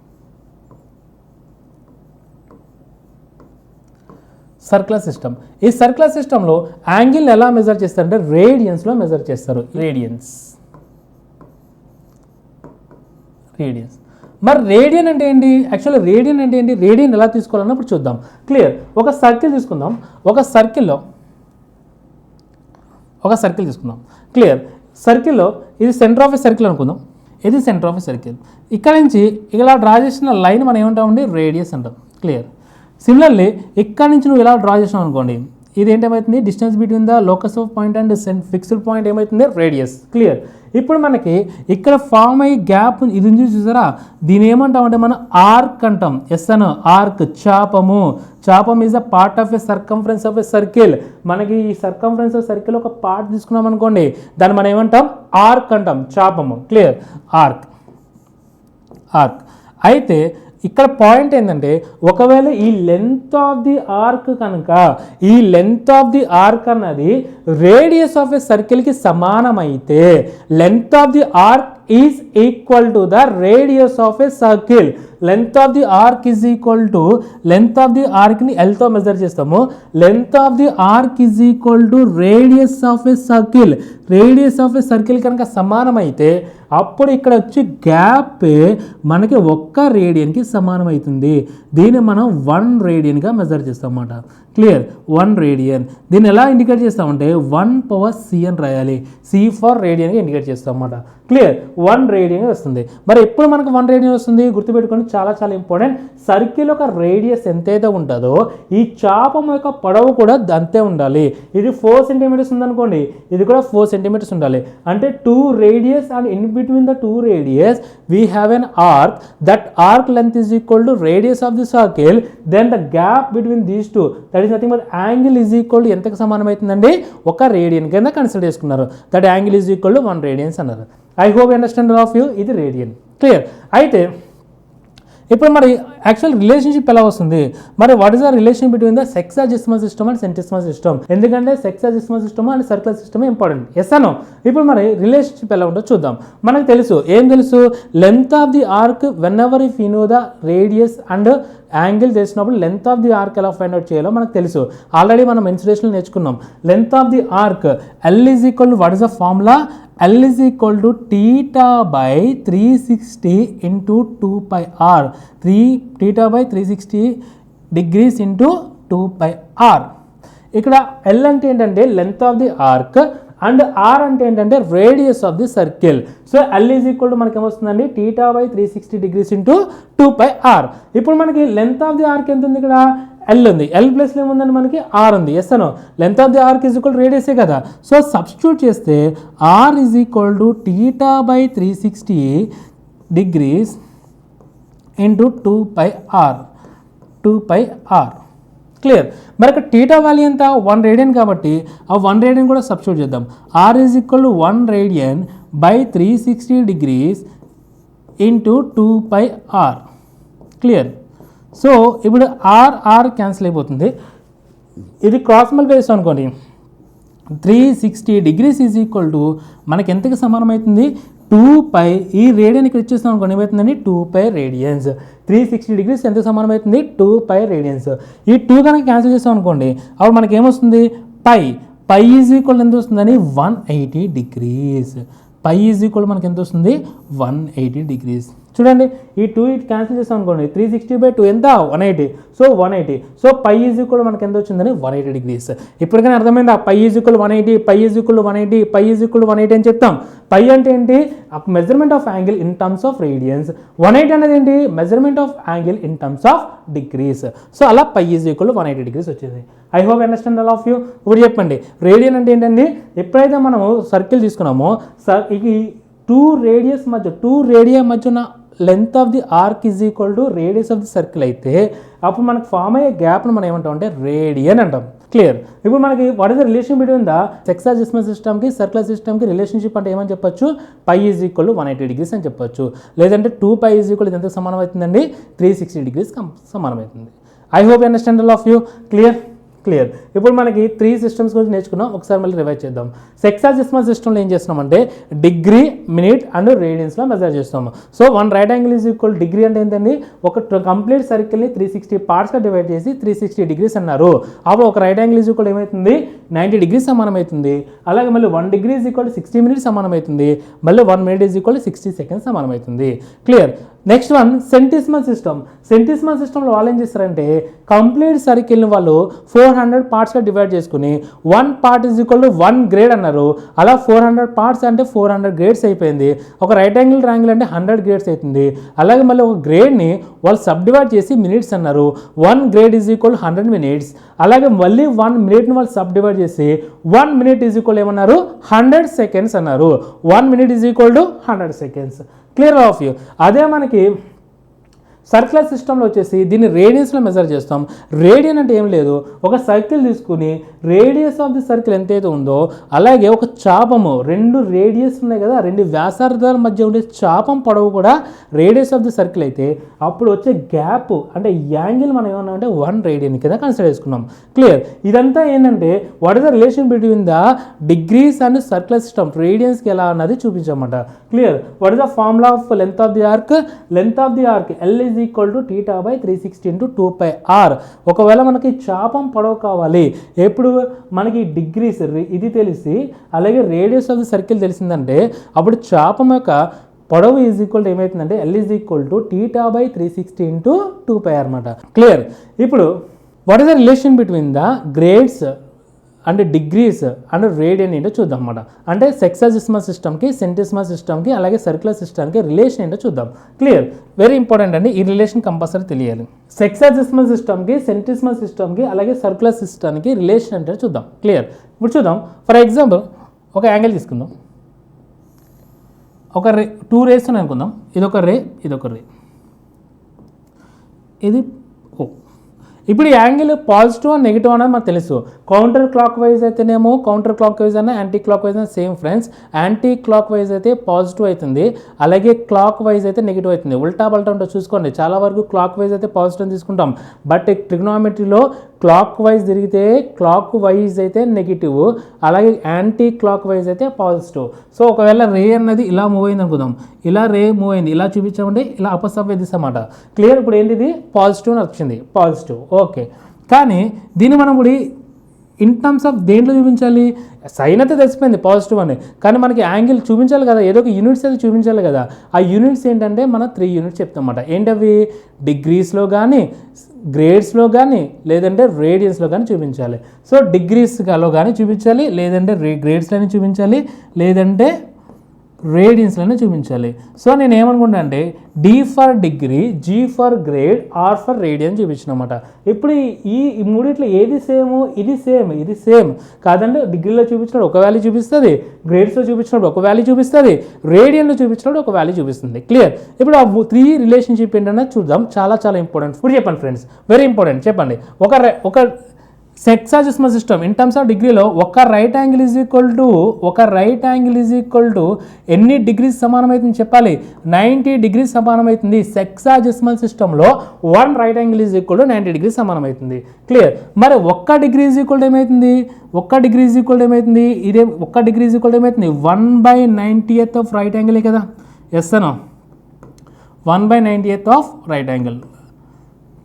ఈ సర్క్యులర్ సిస్టంలో యాంగిల్ ఎలా మెజర్ చేస్తారంటే రేడియన్స్లో మెజర్ చేస్తారు. రేడియన్స్. మరి రేడియన్ అంటే ఏంటి? యాక్చువల్గా రేడియన్ అంటే ఏంటి? రేడియన్ ఎలా తీసుకోవాలన్నప్పుడు చూద్దాం. క్లియర్? ఒక సర్కిల్ తీసుకుందాం. ఒక సర్కిల్లో క్లియర్? సర్కిల్లో ఇది సెంటర్ ఆఫ్ ఎ సర్కిల్ అనుకుందాం. ఇది సెంటర్ ఆఫ్ ఎ సర్కిల్. ఇక్కడ నుంచి ఇలా డ్రా చేసిన లైన్ మనం ఏమంటామండి? రేడియస్ అంటాం. క్లియర్? సిమిలర్లీ ఇక్కడ నుంచి నువ్వు ఇలా డ్రా చేసినావు అనుకోండి, ఇది ఏంటేమవుతుంది? Distance between the locus of point and fixed point ఏమవుతుంది? రేడియస్. క్లియర్? ఇప్పుడు మనకి ఇక్కడ ఫామ్ అయ్యి గ్యాప్ ఇది ఉంది చూసారా, దీని ఏమంటామంటే మనం ఆర్క్ అంటాం. ఎస్ అను. ఆర్క్. చాపం is a part of a circumference of a circle. మనకి ఈ సర్కంఫరెన్స్ ఆఫ్ సర్కిల్ ఒక పార్ట్ తీసుకున్నాం అనుకోండి, దాన్ని మనం ఏమంటాం? ఆర్క్ అంటాం. చాపము. క్లియర్? ఆర్క్. అయితే ఇక్కడ పాయింట్ ఏంటంటే ఒకవేళ ఈ లెంత్ ఆఫ్ ది ఆర్క్ కనుక అన్నది రేడియస్ ఆఫ్ ఎ సర్కిల్కి సమానమైతే length of the arc is equal to the radius of a circle. Length of the arc is equal to length of the ఆర్క్ని ఎల్తో మెజర్ చేస్తాము. Length of the arc is equal to radius of a circle. Radius of a circle కనుక సమానమైతే అప్పుడు ఇక్కడ వచ్చి గ్యాప్ మనకి 1 రేడియన్కి సమానమవుతుంది. దీన్ని మనం 1 రేడియన్గా మెజర్ చేస్తాం అన్నమాట. క్లియర్? 1 రేడియన్. దీన్ని ఎలా ఇండికేట్ చేస్తామంటే 1/c అని రాయాలి. c ఫర్ రేడియన్గా ఇండికేట్ చేస్తాం అన్నమాట. క్లియర్? 1 రేడియన్ వస్తుంది. మరి ఎప్పుడు మనకు 1 రేడియన్ వస్తుంది గుర్తుపెట్టుకోండి, చాలా చాలా ఇంపార్టెంట్. సర్కిల్ యొక్క రేడియస్ ఎంతైతే ఉంటుందో ఈ చాపం యొక్క పొడవు కూడా అంతే ఉండాలి. ఇది 4 సెంటీమీటర్స్ ఉందనుకోండి, ఇది కూడా 4 సెంటీమీటర్స్ ఉండాలి. అంటే 2 radius and in between the 2 radius we have an arc. That arc length is equal to radius of the circle. Then the gap between these two, that is nothing but angle is equal to ఎంతకు సమానమవుతుందండి? 1 రేడియన్ కింద కన్సిడర్ చేసుకున్నారు. That angle is equal to 1 radians అన్నారు. I hope you understand all of you. ఇది రేడియన్. క్లియర్? అయితే ఇప్పుడు మరి యాక్చువల్ రిలేషన్షిప్ ఎలా వస్తుంది? మరి what is the relation between the sexagesimal system and centesimal system? ఎందుకంటే sexagesimal system and circular system important. Yes అనో? ఇప్పుడు మరి రిలేషన్షిప్ ఎలా ఉంటుందో చూద్దాం. మనకు తెలుసు, ఏం తెలుసు? Length of the arc when ever if you know the radius and angle తెలిసినప్పుడు లెంత్ ఆఫ్ ది ఆర్క్ ఎలా ఫైండ్ అవుట్ చేయాలో మనకు తెలుసు. ఆల్రెడీ మనం ఇన్స్పిరేషన్లో నేర్చుకున్నాం. Length of the arc L is equal to what is the formula? L is equal to theta by 360 into 2 pi r. Theta by 360 degrees into 2 pi r. ఇక్కడ L అంటే ఏంటంటే length of the arc and R అంటే ఏంటంటే radius of the circle. So L is equal to మనకి ఏమొస్తుందండి? theta by 360 degrees into 2 pi r. ఇప్పుడు మనకి లెంత్ ఆఫ్ ది ఆర్క్ ఎంత ఉంది? ఇక్కడ L ఉంది. L ప్లస్లో ఏముందండి? మనకి R ఉంది. ఎస్ అనో? Length of the arc is equal రేడియసే కదా. సో సబ్స్టిట్యూట్ చేస్తే R is equal to theta by 360 degrees into 2 pi r. 2 pi r. Clear? మరి ఇక్కడ టీటా వాల్యూ ఎంత? 1 రేడియన్ కాబట్టి ఆ 1 రేడియన్ కూడా సబ్స్టిట్యూట్ చేద్దాం. R is equal to 1 radian by 360 degrees into 2 pi r. Clear? So ఇప్పుడు ఆర్ క్యాన్సిల్ అయిపోతుంది. ఇది క్రాస్ మల్టిప్లై చేస్తాం అనుకోండి, 360 degrees ఈజ్ ఈక్వల్ టు మనకి ఎంతకి సమానం అవుతుంది? 2 pi. ఈ రేడియన్ ఇక్కడ ఇచ్చేస్తాం అనుకోండి, ఏమవుతుందండి? 2 pi రేడియన్స్. 360 degrees ఎంతకు సమానం అవుతుంది? 2 pi రేడియన్స్. ఈ 2 కనుక క్యాన్సిల్ చేస్తాం అనుకోండి, అప్పుడు మనకి ఏమొస్తుంది? పై ఈజ్ ఈక్వల్ ఎంత వస్తుందని? 180 degrees. పై ఈజ్ ఈక్వల్ మనకి ఎంత వస్తుంది? 180 degrees. చూడండి, ఈ 2 ఇటు క్యాన్సిల్ చేస్తాం అనుకోండి, 360/2 ఎంత? 180. So 180. So pi is equal మనకి ఎంత వచ్చిందని? 180 degrees. ఇప్పటికైనా అర్థమైందా? Pi is equal 180, pi is equal 180, pi is equal 180 అని చెప్తాం. పై అంటే ఏంటి? Measurement of angle in terms of radians. 180 అనేది ఏంటి? Measurement of angle in terms of degrees. So అలా పై ఈజ్ ఈక్వల్ 180 degrees వచ్చింది. I hope understand all of you. ఇప్పుడు చెప్పండి, రేడియన్ అంటే ఏంటండి? ఎప్పుడైతే మనము సర్కిల్ తీసుకున్నామో ఈ 2 రేడియా మధ్య ఉన్న length of the arc is equal to radius of the circle అయితే అప్పుడు మనకు ఫామ్ అయ్యే గ్యాప్ను మనం ఏమంటాం అంటే రేడియన్ అంటాం. క్లియర్? ఇప్పుడు మనకి what is the relation between the sexagesimal సిస్టమ్కి సర్కులర్ సిస్టమ్కి రిలేషన్షిప్ అంటే ఏమని చెప్పొచ్చు? పై ఈజ్ ఈక్వల్ 180 degrees అని చెప్పొచ్చు. లేదంటే 2 pi ఈజ్ ఈక్వల్ ఎంత సమానం అవుతుందండి? 360 degrees సమానం అవుతుంది. I hope understand all of you. Clear? ఇప్పుడు మనకి 3 సిస్టమ్స్ గురించి నేర్చుకున్నాం. ఒకసారి మళ్ళీ రివైజ్ చేద్దాం. సెక్సాజెసిమల్ సిస్టంలో ఏం చేస్తున్నామంటే డిగ్రీ, మినిట్ అండ్ రేడియన్స్లో మెజర్ చేస్తాము. So 1 right angle is equal degree అంటే ఏంటండి? ఒక కంప్లీట్ సర్కిల్ని 360 పార్ట్స్గా డివైడ్ చేసి 360 degrees అన్నారు. అప్పుడు ఒక రైట్ యాంగిల్ ఈజ్ ఈక్వల్ ఏమవుతుంది? 90 degrees సమానం అవుతుంది. అలాగే మళ్ళీ 1 degree ఈజ్ ఈక్వల్ 60 minutes సమానం అవుతుంది. మళ్ళీ 1 minute ఈజ్ ఈక్వల్ 60 seconds సమానం అవుతుంది. Clear? Next one centesimal system. Centesimal సిస్టంలో వాళ్ళు ఏం చేస్తారంటే కంప్లీట్ సర్కిల్ని వాళ్ళు 400 పార్ట్స్గా డివైడ్ చేసుకుని 1 part is equal to 1 grade అన్నారు. అలా 400 parts అంటే 400 grades అయిపోయింది. ఒక రైట్ యాంగిల్ ట్రయాంగిల్ అంటే 100 grades అవుతుంది. అలాగే మళ్ళీ ఒక గ్రేడ్ని వాళ్ళు సబ్ డివైడ్ చేసి మినిట్స్ అన్నారు. 1 grade ఈజ్ ఈక్వల్ 100 minutes. అలాగే మళ్ళీ 1 minute వాళ్ళు సబ్ డివైడ్ చేసి 1 minute ఈజ్ ఈక్వల్ ఏమన్నారు? 100 seconds అన్నారు. 1 minute is equal to 100 seconds. Clear of you. అదే మనకి సర్క్యులర్ సిస్టంలో వచ్చేసి దీన్ని రేడియన్స్లో మెజర్ చేస్తాం. రేడియన్ అంటే ఏం లేదు, ఒక సర్కిల్ తీసుకుని రేడియస్ ఆఫ్ ది సర్కిల్ ఎంతైతే ఉందో అలాగే ఒక చాపము 2 రేడియస్ ఉన్నాయి కదా, 2 వ్యాసార్థాల మధ్య ఉండే చాపం పొడవు కూడా రేడియస్ ఆఫ్ ది సర్కిల్ అయితే అప్పుడు వచ్చే గ్యాప్ అంటే యాంగిల్ మనం ఏమన్నా అంటే 1 రేడియన్ కింద కన్సిడర్ చేసుకున్నాం. క్లియర్? ఇదంతా ఏంటంటే what is the relation between the degrees and circular system, రేడియన్స్కి ఎలా అన్నది చూపించమాట. Clear? What is the formula of length of the arc? Length of the arc L is is equal to θ by 360 into 2πr. ఒకవేళ మనకి చాపం పొడవు కావాలి, ఎప్పుడు మనకి డిగ్రీస్ ఇది తెలిసి అలాగే రేడియస్ ఆఫ్ ది సర్కిల్ తెలిసిందంటే అప్పుడు చాపం యొక్క పొడవు ఈజ్ ఈక్వల్ టు ఏమవుతుందంటే L is equal to θ by 360 into 2πr అనమాట. క్లియర్. ఇప్పుడు what is the relation between the grades and degrees and radian ఏంటో చూద్దాం అన్నమాట. అంటే సెక్సాజిసిమల్ సిస్టమ్కి, సెంటిసిమల్ సిస్టమ్కి అలాగే సర్క్యులర్ సిస్టమ్కి రిలేషన్ ఏంటో చూద్దాం. క్లియర్. వెరీ ఇంపార్టెంట్ అండి, ఈ రిలేషన్ కంపల్సరీ తెలియాలి. సెక్సాజిసిమల్ సిస్టమ్కి, సెంటిసిమల్ సిస్టమ్కి అలాగే సర్క్యులర్ సిస్టమ్కి రిలేషన్ ఏంటో చూద్దాం. క్లియర్. ఇప్పుడు చూద్దాం. ఫర్ ఎగ్జాంపుల్ ఒక యాంగిల్ తీసుకుందాం. ఒక రే 2 రేస్ అని అనుకుందాం. ఇదొక రే, ఇదొక రే, ఇది ఓ. ఇప్పుడు ఈ యాంగిల్ పాజిటివ్ అండ్ నెగిటివ్ అనేది మనకు తెలుసు. కౌంటర్ క్లాక్ వైజ్ అయితేనేమో కౌంటర్ క్లాక్ వైజ్ అన్న యాంటీ క్లాక్ వైజ్ అన్న same friends. Anti clock wise అయితే పాజిటివ్ అవుతుంది, అలాగే క్లాక్ వైజ్ అయితే నెగిటివ్ అవుతుంది. ఉల్టా పల్టా ఉంటే చూసుకోండి, చాలా వరకు క్లాక్ వైజ్ అయితే పాజిటివ్ తీసుకుంటాం, బట్ ట్రిగ్నోమెట్రీలో క్లాక్ వైజ్ తిరిగితే క్లాక్ వైజ్ అయితే నెగిటివ్, అలాగే యాంటీ క్లాక్ వైజ్ అయితే పాజిటివ్. సో ఒకవేళ రే అన్నది ఇలా మూవ్ అయింది అనుకుందాం, ఇలా రే మూవ్ అయింది, ఇలా చూపించామంటే ఇలా అపసవ్ అన్నమాట. క్లియర్. ఇప్పుడు ఏంటిది పాజిటివ్ అని వచ్చింది, పాజిటివ్. ఓకే. కానీ దీన్ని మనం ఇప్పుడు ఇన్ టర్మ్స్ ఆఫ్ దేంట్లో చూపించాలి? సైన్ అయితే తెలిసిపోయింది పాజిటివ్ అని, కానీ మనకి యాంగిల్ చూపించాలి కదా, ఏదో ఒక యూనిట్స్ అయితే చూపించాలి కదా. ఆ యూనిట్స్ ఏంటంటే మనం 3 యూనిట్స్ చెప్తామన్నమాట. ఏంటవి? డిగ్రీస్లో కానీ, గ్రేడ్స్లో కానీ, లేదంటే రేడియన్స్లో కానీ చూపించాలి. సో డిగ్రీస్లో కానీ చూపించాలి, లేదంటే గ్రేడ్స్లోనే చూపించాలి, లేదంటే రేడియన్స్లోనే చూపించాలి. సో నేను ఏమనుకుంటా అంటే D for degree, G for grade, R for radian చూపించినమాట. ఇప్పుడు ఈ మూడిట్లో ఏది సేమ్? ఇది సేమ్, ఇది సేమ్ కాదంటే డిగ్రీలో చూపించినప్పుడు ఒక వాల్యూ చూపిస్తుంది, గ్రేడ్స్లో చూపించినప్పుడు ఒక వాల్యూ చూపిస్తుంది, రేడియన్లో చూపించినప్పుడు ఒక వాల్యూ చూపిస్తుంది. క్లియర్. ఇప్పుడు ఆ 3 రిలేషన్షిప్ ఏంటన్నా చూద్దాం. చాలా చాలా ఇంపార్టెంట్. ఇప్పుడు చెప్పండి ఫ్రెండ్స్, వెరీ ఇంపార్టెంట్. చెప్పండి, ఒక సెక్సాజిసిమల్ సిస్టమ్ ఇన్ టర్మ్స్ ఆఫ్ డిగ్రీలో ఒక right angle is equal to ఎన్ని డిగ్రీస్ సమానమవుతుంది చెప్పాలి? 90 డిగ్రీస్ సమానమవుతుంది. సెక్సాజిసిమల్ సిస్టంలో 1 right angle is equal to 90 degrees సమానమవుతుంది. క్లియర్. మరి 1 డిగ్రీ ఈజ్ ఈక్వల్ టు ఏమవుతుంది? 1 డిగ్రీ ఈజ్ ఈక్వల్ టు ఏమవుతుంది? ఇదే 1 డిగ్రీ ఈజ్ ఈక్వల్ టు ఏమవుతుంది? 1/90th ఆఫ్ రైట్ యాంగిలే కదా. ఎస్ అను 1/90th of right angle.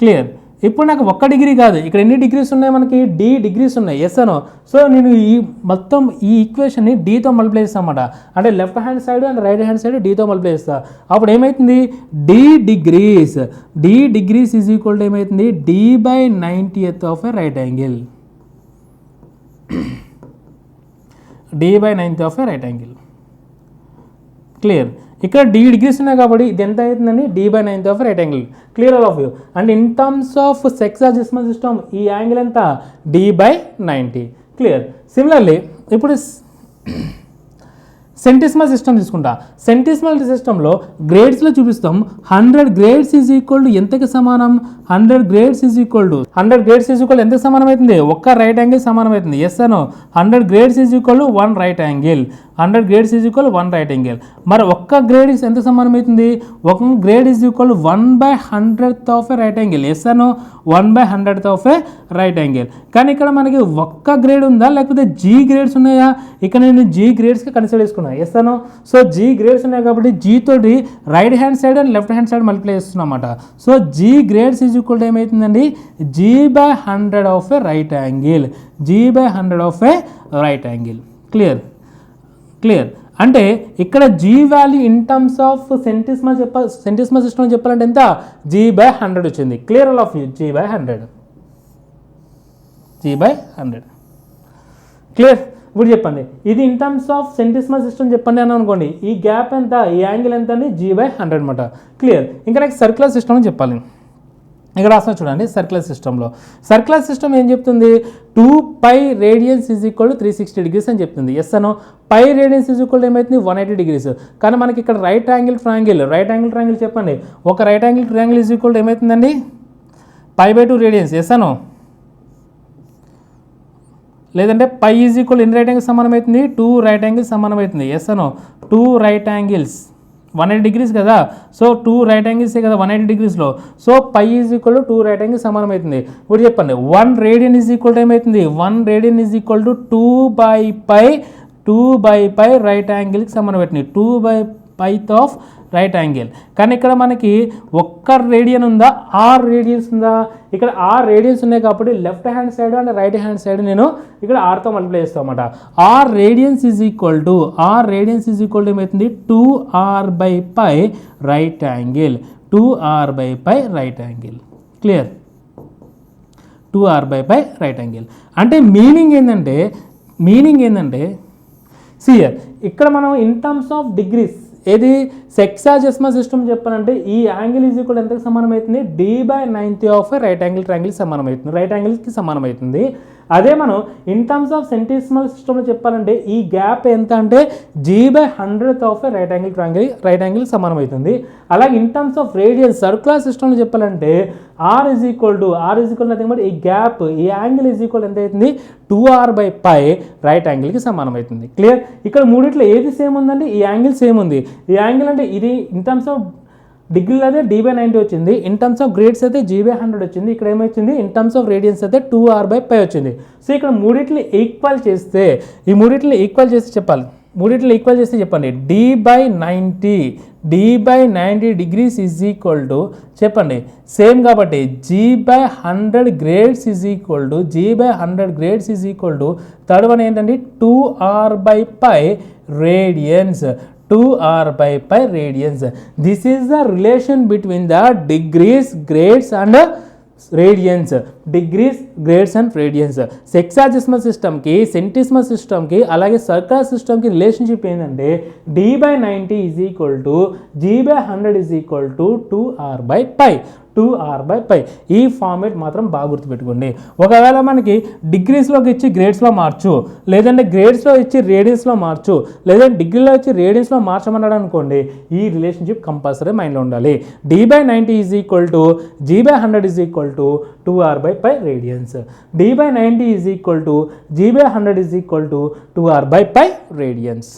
Clear. ఇప్పుడు నాకు 1 డిగ్రీ కాదు, ఇక్కడ ఎన్ని డిగ్రీస్ ఉన్నాయి? మనకి D డిగ్రీస్ ఉన్నాయి. ఎస్ అనో. సో నేను ఈ మొత్తం ఈ ఈక్వేషన్ని Dతో మల్టిప్లై చేస్తాను అన్నమాట. అంటే left hand side and right hand side Dతో మల్టిప్లై చేస్తా. అప్పుడు ఏమవుతుంది? D degrees is equal to ఏమవుతుంది? D/90th of a right angle. D/90th of a right angle. Clear. ఇక్కడ D డిగ్రీస్ ఉన్నాయి కాబట్టి ఇది ఎంత అవుతుందని D/90th of right angle. Clear all of you. And in terms of sexagesimal system ఈ యాంగిల్ ఎంత? D/90. క్లియర్. సిమిలర్లీ ఇప్పుడు సెంటిసిమల్ సిస్టమ్ తీసుకుంటా. సెంటిసిమల్ సిస్టంలో గ్రేడ్స్లో చూపిస్తాం. 100 గ్రేడ్స్ ఈజ్ ఈక్వల్ టు ఎంతకి సమానం? 100 గ్రేడ్స్ ఈజ్ ఈక్వల్ టు ఎంతకి సమానం అవుతుంది? 1 రైట్ యాంగిల్ సమానం అవుతుంది. ఎస్ అనో. 100 grades is equal to 1 right angle. 100 grades is equal 1 right angle. మరి 1 గ్రేడ్ ఎంత సమానం అవుతుంది? 1 grade is equal 1/100th of a right angle. ఎస్ అనో. 1/100th of a right angle. కానీ ఇక్కడ మనకి 1 గ్రేడ్ ఉందా లేకపోతే G గ్రేడ్స్ ఉన్నాయా? ఇక్కడ నేను G గ్రేడ్స్కి కన్సిడర్ చేసుకున్నాను. ఎస్ అనో. సో G గ్రేడ్స్ ఉన్నాయి కాబట్టి G తోటి right hand side and left hand side multiply చేస్తున్నాం అన్నమాట. So G grades is equal ఏమవుతుందండి? G/100 of a right angle. G/100 of a right angle. Clear. అంటే ఇక్కడ G value in terms of centesimal system చెప్పాలంటే ఎంత? G/100 వచ్చింది. Clear all of you. G/100. Clear. ఇప్పుడు చెప్పండి, ఇది in terms of centesimal system చెప్పండి అని అనుకోండి. ఈ గ్యాప్ ఎంత? ఈ యాంగిల్ ఎంత అండి? G/100 అనమాట. క్లియర్. ఇంకా నాకు సర్క్యులర్ సిస్టమ్ అని చెప్పాలి. ఇక్కడ రాసిన చూడండి. సర్క్యులర్ సిస్టమ్ ఏం చెప్తుంది? 2π radians is equal to 360 degrees అని చెప్తుంది. ఎస్ అనో. π రేడియన్స్ ఈజ్ ఈక్వల్ ఏమవుతుంది? 180 డిగ్రీస్. కానీ మనకి ఇక్కడ రైట్ యాంగిల్ ట్రయాంగిల్ చెప్పండి. ఒక right angle triangle is equal ఏమవుతుందండి? π/2 రేడియన్స్. ఎస్ అనో. లేదంటే π ఈజ్ ఈక్వల్ ఎన్ని రైట్ యాంగిల్స్ సమానం అవుతుంది? 2 రైట్ యాంగిల్స్ సమానం అవుతుంది. ఎస్ అనో. 2 రైట్ యాంగిల్స్ 180 డిగ్రీస్ కదా. సో 2 రైట్ యాంగిల్సే కదా 180 డిగ్రీస్లో. So π is equal to 2 right angles సమానం అవుతుంది. ఇప్పుడు చెప్పండి, 1 రేడియన్ ఈజ్ ఈక్వల్ టు ఏమవుతుంది? 1 radian is equal to 2/π right యాంగిల్కి సమానం అవుతుంది. 2/π ఆఫ్ రైట్ యాంగిల్. కానీ ఇక్కడ మనకి ఒక్క రేడియన్ ఉందా, 6 రేడియన్స్ ఉందా? ఇక్కడ 6 రేడియన్స్ ఉన్నాయి కాబట్టి left hand side and right hand side నేను ఇక్కడ 6తో మల్టిప్లై చేస్తాను అనమాట. 6 రేడియన్స్ ఈజ్ ఈక్వల్ టు ఏమవుతుంది 2r/π right angle. 2r/π right angle. Clear? 2r/π right angle అంటే మీనింగ్ ఏంటంటే సియర్ ఇక్కడ మనం ఇన్ టర్మ్స్ ఆఫ్ డిగ్రీస్ ఏది సెక్సాజెస్మల్ సిస్టమ్ చెప్పాలంటే ఈ యాంగిల్ ఈజ్ ఈక్వల్ ఎంతకు సమానం అవుతుంది? d/90 of right angle triangle సమానం అవుతుంది, రైట్ యాంగిల్కి సమానం అవుతుంది. అదే మనం ఇన్ టర్మ్స్ ఆఫ్ సెంటిసిమల్ సిస్టంలో చెప్పాలంటే ఈ గ్యాప్ ఎంత అంటే g/100th of right angle triangle right angle సమానం అవుతుంది. అలాగే in terms of radians circular సిస్టంలో చెప్పాలంటే r is equal nothing but ఈ గ్యాప్ ఈ యాంగిల్ ఈజ్ ఈక్వల్ ఎంత అవుతుంది 2r/π రైట్ యాంగిల్కి సమానం అవుతుంది. క్లియర్? ఇక్కడ మూడిట్లో ఏది సేమ్ ఉందండి? ఈ యాంగిల్ సేమ్ ఉంది. ఈ యాంగిల్ అంటే ఇది ఇన్ టర్మ్స్ ఆఫ్ డిగ్రీలో అయితే d/90 వచ్చింది, ఇన్ టర్మ్స్ ఆఫ్ గ్రేడ్స్ అయితే g/100 వచ్చింది. ఇక్కడ ఏమొచ్చింది? ఇన్ టర్మ్స్ ఆఫ్ రేడియన్స్ అయితే 2r/π వచ్చింది. సో ఇక్కడ మూడిట్ని ఈక్వల్ చేస్తే చెప్పాలి. చెప్పండి d/90 degrees is equal to చెప్పండి సేమ్ కాబట్టి g/100 grades is equal to third one ఏంటండి 2r/π radians. 2r/π radians. This is the relation between the degrees, grades and radians. Degrees, grades and radians. Sexagesimal system ki, centesimal system ki, అలాగే circular system ki relationship ఏంటంటే d/90 is equal to g/100 is equal to 2r/π. 2r/π ఈ ఫార్మేట్ మాత్రం బాగా గుర్తుపెట్టుకోండి. ఒకవేళ మనకి డిగ్రీస్లోకి ఇచ్చి గ్రేడ్స్లో మార్చు, లేదంటే గ్రేడ్స్లో ఇచ్చి రేడియన్స్లో మార్చు, లేదంటే డిగ్రీలో ఇచ్చి రేడియన్స్లో మార్చమన్నాడు అనుకోండి, ఈ రిలేషన్షిప్ కంపల్సరీ మైండ్లో ఉండాలి. d/90 is equal to g/100 is equal to 2r/π radians. d/90 is equal to g/100 is equal to 2r/π radians.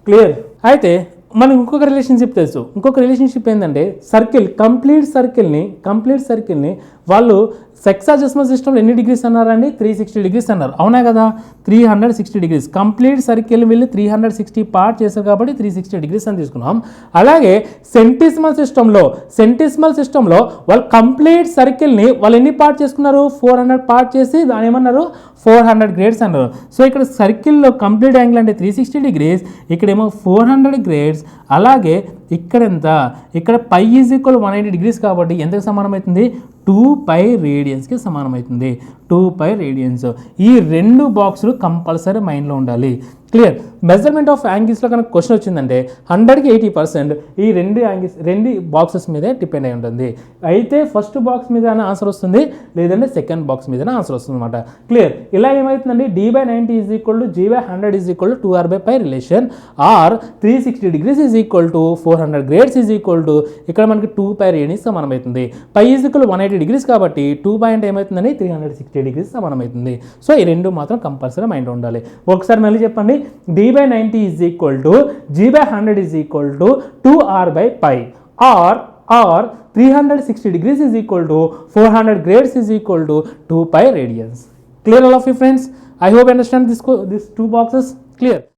Clear? అయితే మనకు ఇంకొక రిలేషన్షిప్ ఏంటంటే కంప్లీట్ సర్కిల్ని వాళ్ళు సెక్సాజెస్మల్ సిస్టంలో ఎన్ని డిగ్రీస్ అన్నారండి? 360 డిగ్రీస్ అన్నారు, అవునా కదా? 360 డిగ్రీస్ కంప్లీట్ సర్కిల్ వీళ్ళు 360 పార్ట్ చేశారు కాబట్టి 360 డిగ్రీస్ అని తీసుకున్నాం. అలాగే సెంటిసిమల్ సిస్టంలో వాళ్ళు కంప్లీట్ సర్కిల్ని వాళ్ళు ఎన్ని పార్ట్ చేసుకున్నారు? 400 పార్ట్ చేసి దాని ఏమన్నారు 400 గ్రేడ్స్ అన్నారు. సో ఇక్కడ సర్కిల్లో కంప్లీట్ యాంగిల్ అంటే 360 డిగ్రీస్, ఇక్కడేమో 400 గ్రేడ్స్. అలాగే ఇక్కడ π ఈజ్ ఈక్వల్ 180 డిగ్రీస్ కాబట్టి ఎంతకు సమానం అవుతుంది? 2π రేడియన్స్కి సమానం అవుతుంది. 2π రేడియన్స్. ఈ రెండు బాక్సులు కంపల్సరీ మైండ్లో ఉండాలి. క్లియర్? మెజర్మెంట్ ఆఫ్ యాంగిల్స్లో కనుక క్వశ్చన్ వచ్చిందంటే 100కి 80% ఈ రెండు బాక్సెస్ మీదే డిపెండ్ అయి ఉంటుంది. అయితే ఫస్ట్ బాక్స్ మీద ఆన్సర్ వస్తుంది, లేదంటే సెకండ్ బాక్స్ మీద ఆన్సర్ వస్తుంది అనమాట. క్లియర్? ఇలా ఏమవుతుందండి d/90 is equal to g/100 is equal to 2r/π relation, or 360 degrees is equal to 400 grades is equal to ఇక్కడ మనకి 2π రేడియన్స్ సమానం అవుతుంది. π ఈజ్ ఈక్వల్ 180 డిగ్రీస్ కాబట్టి 2π అంటే ఏమవుతుందండి 360 డిగ్రీస్ సమానం అవుతుంది. సో ఈ రెండు మాత్రం కంపల్సరీ మైండ్ ఉండాలి. ఒకసారి మళ్ళీ చెప్పండి. d/90 is equal to g/100 is equal to 2r/π or 360 degrees is equal to 400 grades is equal to 2π radians. Clear all of you friends? I hope you understand these two boxes. Clear?